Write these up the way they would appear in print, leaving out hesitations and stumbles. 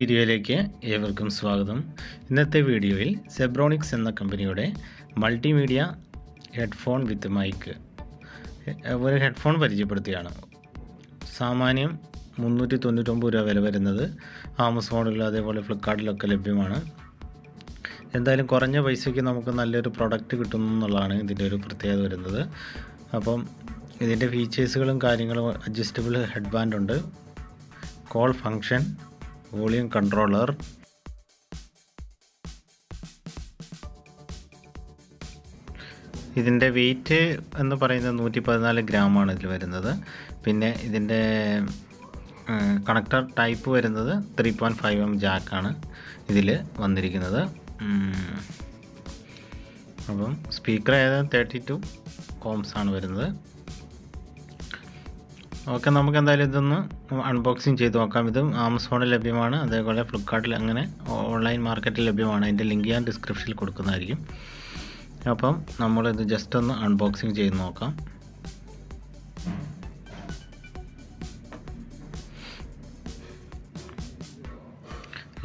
വീഡിയോയിലേക്ക് ഏവർക്കും സ്വാഗതം. ഇന്നത്തെ വീഡിയോയിൽ സെബ്രോണിക്സ് എന്ന കമ്പനിയുടെ മൾട്ടിമീഡിയ ഹെഡ്ഫോൺ വിത്ത് മൈക്ക് ഒരു ഹെഡ്ഫോൺ പരിചയപ്പെടുത്തിയാണ്. സാമാന്യം 399 രൂപ വില വരുന്നത് ആമസോണിലും അതേപോലെ ഫ്ലിപ്കാർട്ടിലൊക്കെ ലഭ്യമാണ്. എന്തായാലും കുറഞ്ഞ പൈസയ്ക്ക് നമുക്ക് നല്ലൊരു പ്രൊഡക്റ്റ് കിട്ടുന്നു എന്നുള്ളതാണ് ഇതിൻ്റെ ഒരു പ്രത്യേകത വരുന്നത്. അപ്പം ഇതിൻ്റെ ഫീച്ചേഴ്സുകളും കാര്യങ്ങളും അഡ്ജസ്റ്റബിൾ ഹെഡ് ബാൻഡ് ഉണ്ട്, കോൾ ഫങ്ഷൻ, വോളിയം കൺട്രോളർ, ഇതിൻ്റെ വെയിറ്റ് എന്ന് പറയുന്നത് 114 ഗ്രാമാണ് ഇതിൽ വരുന്നത്. പിന്നെ ഇതിൻ്റെ കണക്ടർ ടൈപ്പ് വരുന്നത് 3.5mm ജാക്കാണ് ഇതിൽ വന്നിരിക്കുന്നത്. അപ്പം സ്പീക്കർ ഏതായാലും 32 ohms ആണ് വരുന്നത്. ഓക്കെ, നമുക്ക് എന്തായാലും ഇതൊന്ന് അൺബോക്സിങ് ചെയ്ത് നോക്കാം. ഇത് ആമസോണിൽ ലഭ്യമാണ്, അതേപോലെ ഫ്ലിപ്കാർട്ടിൽ, അങ്ങനെ ഓൺലൈൻ മാർക്കറ്റിൽ ലഭ്യമാണ്. അതിൻ്റെ ലിങ്ക് ഞാൻ ഡിസ്ക്രിപ്ഷനിൽ കൊടുക്കുന്നതായിരിക്കും. അപ്പം നമ്മളിത് ജസ്റ്റ് ഒന്ന് അൺബോക്സിങ് ചെയ്ത് നോക്കാം.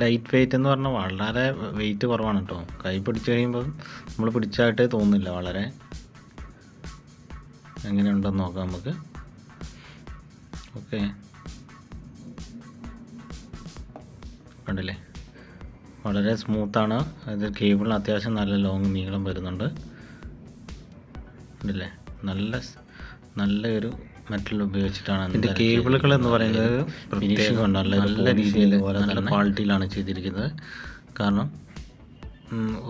ലൈറ്റ് വെയിറ്റ് എന്ന് പറഞ്ഞാൽ വളരെ വെയിറ്റ് കുറവാണ് കേട്ടോ. കൈ പിടിച്ച് കഴിയുമ്പോൾ നമ്മൾ പിടിച്ചായിട്ടേ തോന്നുന്നില്ല. വളരെ എങ്ങനെയുണ്ടെന്ന് നോക്കാം നമുക്ക്. ഓക്കെ, കണ്ടില്ലേ, വളരെ സ്മൂത്താണ്. ഇത് കേബിളിന് അത്യാവശ്യം നല്ല ലോങ് നീളം വരുന്നുണ്ട്. കണ്ടില്ലേ, നല്ലൊരു മെറ്റൽ ഉപയോഗിച്ചിട്ടാണ് ഇതിൻ്റെ കേബിളുകൾ എന്ന് പറയുന്നത്. പ്രത്യേകം നല്ല രീതിയിൽ നല്ല ക്വാളിറ്റിയിലാണ് ചെയ്തിരിക്കുന്നത്. കാരണം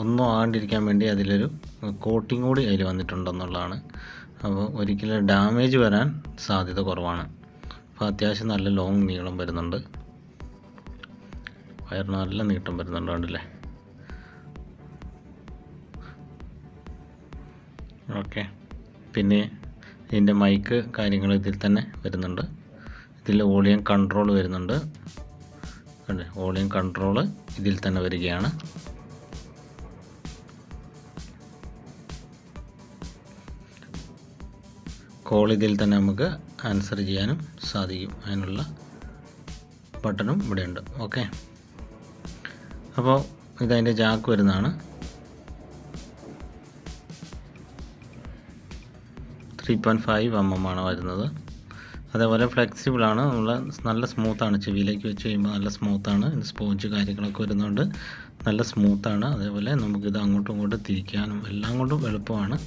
ഒന്നും ആകാണ്ടിരിക്കാൻ വേണ്ടി അതിലൊരു കോട്ടിങ് കൂടി അതിൽ വന്നിട്ടുണ്ടെന്നുള്ളതാണ്. അപ്പോൾ ഒരിക്കലും ഡാമേജ് വരാൻ സാധ്യത കുറവാണ്. അപ്പോൾ അത്യാവശ്യം നല്ല ലോങ് നീളം വരുന്നുണ്ട്, വയറിന് നല്ല നീട്ടം വരുന്നുണ്ട്. കണ്ടില്ലേ. ഓക്കെ, പിന്നെ ഇതിൻ്റെ മൈക്ക് കാര്യങ്ങൾ ഇതിൽ തന്നെ വരുന്നുണ്ട്. ഇതിൽ വോളിയം കൺട്രോൾ വരുന്നുണ്ട്. കണ്ടേ, വോളിയം കൺട്രോൾ ഇതിൽ തന്നെ വരികയാണ്. കോൾ ഇതിൽ തന്നെ നമുക്ക് ആൻസർ ചെയ്യാനും സാധിക്കും. അതിനുള്ള ബട്ടണും ഇവിടെ ഉണ്ട്. ഓക്കെ, അപ്പോൾ ഇതതിൻ്റെ ജാക്ക് വരുന്നതാണ്. 3.5mm ആണ് വരുന്നത്. അതേപോലെ ഫ്ലെക്സിബിളാണ്, നല്ല സ്മൂത്താണ്. ചെവിയിലേക്ക് വെച്ച് കഴിയുമ്പോൾ നല്ല സ്മൂത്താണ്. സ്പോഞ്ച് കാര്യങ്ങളൊക്കെ വരുന്നുണ്ട്, നല്ല സ്മൂത്താണ്. അതേപോലെ നമുക്കിത് അങ്ങോട്ടും ഇങ്ങോട്ടും തിരിക്കാനും എല്ലാം കൊണ്ടും എളുപ്പമാണ്.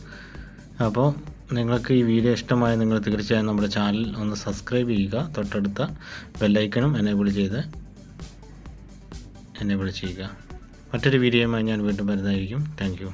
അപ്പോൾ നിങ്ങൾക്ക് ഈ വീഡിയോ ഇഷ്ടമായ നിങ്ങൾ തീർച്ചയായും നമ്മുടെ ചാനൽ ഒന്ന് സബ്സ്ക്രൈബ് ചെയ്യുക. തൊട്ടടുത്ത ബെല്ലൈക്കണും എനേബിൾ ചെയ്യുക. മറ്റൊരു വീഡിയോയുമായി ഞാൻ വീണ്ടും വരുന്നതായിരിക്കും. Thank you.